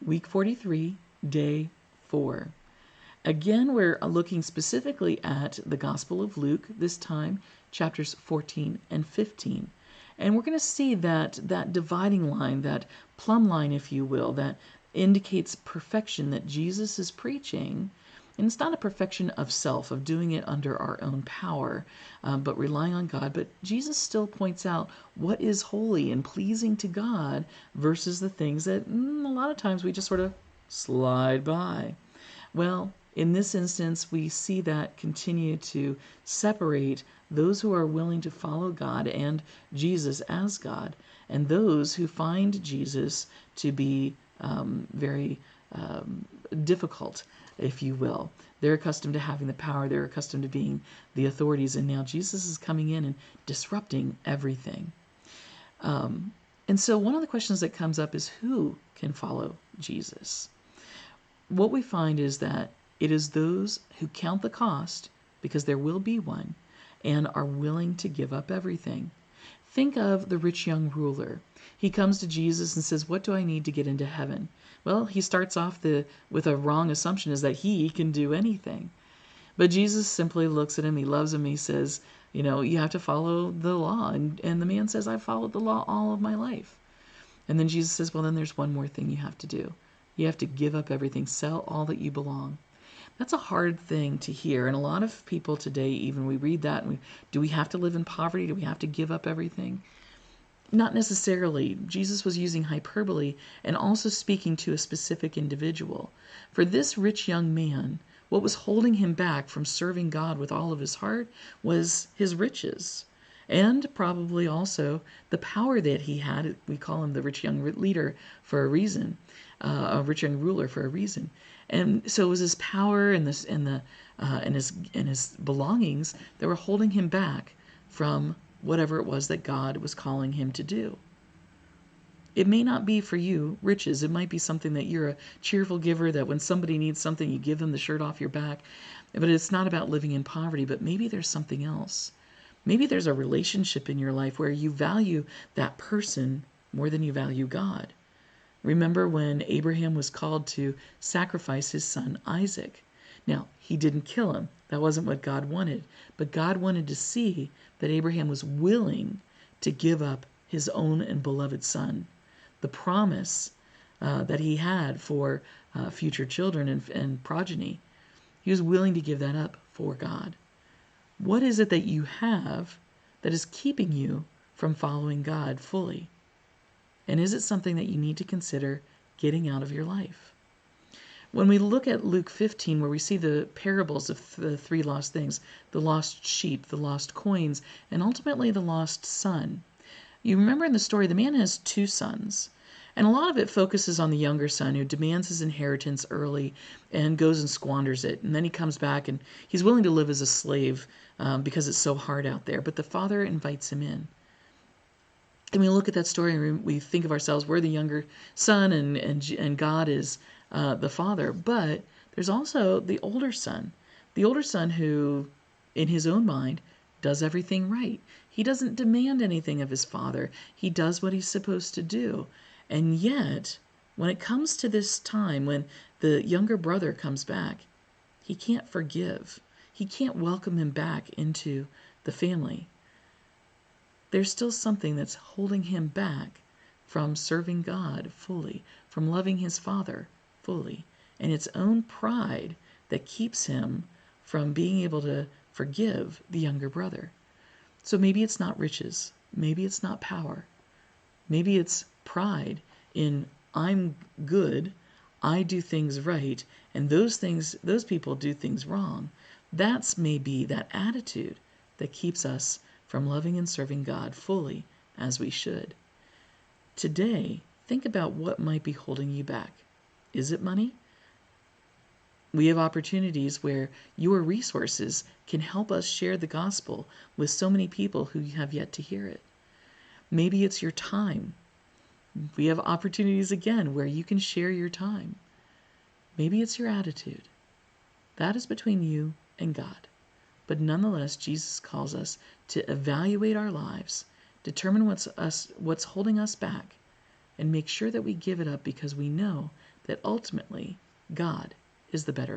Week 43, day 4. Again, we're looking specifically at the Gospel of Luke, this time chapters 14 and 15. And we're going to see that dividing line, that plumb line, if you will, that indicates perfection that Jesus is preaching. And it's not a perfection of self, of doing it under our own power, but relying on God. But Jesus still points out what is holy and pleasing to God versus the things that a lot of times we just sort of slide by. Well, in this instance, we see that continue to separate those who are willing to follow God and Jesus as God, and those who find Jesus to be very difficult, if you will. They're accustomed to having the power, they're accustomed to being the authorities, and now Jesus is coming in and disrupting everything. And so one of the questions that comes up is who can follow Jesus? What we find is that it is those who count the cost, because there will be one, and are willing to give up everything. Think of the rich young ruler. He comes to Jesus and says, "What do I need to get into heaven?" Well, he starts off with a wrong assumption, is that he can do anything. But Jesus simply looks at him, he loves him, he says, you have to follow the law. And the man says, "I've followed the law all of my life." And then Jesus says, "Well, then there's one more thing you have to do. You have to give up everything, sell all that you belong." That's a hard thing to hear. And a lot of people today, even we read that, and do we have to live in poverty? Do we have to give up everything? Not necessarily. Jesus was using hyperbole and also speaking to a specific individual. For this rich young man, what was holding him back from serving God with all of his heart was his riches, and probably also the power that he had. We call him the rich young leader for a reason, a rich young ruler for a reason. And so it was his power and his belongings that were holding him back from whatever it was that God was calling him to do. It may not be for you riches. It might be something that you're a cheerful giver, that when somebody needs something, you give them the shirt off your back. But it's not about living in poverty. But maybe there's something else. Maybe there's a relationship in your life where you value that person more than you value God. Remember when Abraham was called to sacrifice his son Isaac. Now, he didn't kill him. That wasn't what God wanted. But God wanted to see that Abraham was willing to give up his own and beloved son. The promise that he had for future children and progeny. He was willing to give that up for God. What is it that you have that is keeping you from following God fully? And is it something that you need to consider getting out of your life? When we look at Luke 15, where we see the parables of the three lost things, the lost sheep, the lost coins, and ultimately the lost son, you remember in the story, the man has two sons. And a lot of it focuses on the younger son who demands his inheritance early and goes and squanders it. And then he comes back and he's willing to live as a slave because it's so hard out there. But the father invites him in. And we look at that story and we think of ourselves, we're the younger son and God is the father. But there's also the older son who, in his own mind, does everything right. He doesn't demand anything of his father. He does what he's supposed to do. And yet, when it comes to this time, when the younger brother comes back, he can't forgive. He can't welcome him back into the family. There's still something that's holding him back from serving God fully, from loving his father fully, and its own pride that keeps him from being able to forgive the younger brother. So maybe it's not riches, maybe it's not power, maybe it's pride in I'm good, I do things right, and those people do things wrong. That's maybe that attitude that keeps us from loving and serving God fully as we should. Today, think about what might be holding you back. Is it money? We have opportunities where your resources can help us share the gospel with so many people who have yet to hear it. Maybe it's your time. We have opportunities again where you can share your time. Maybe it's your attitude. That is between you and God. But nonetheless, Jesus calls us to evaluate our lives, determine what's holding us back, and make sure that we give it up because we know that ultimately God is the better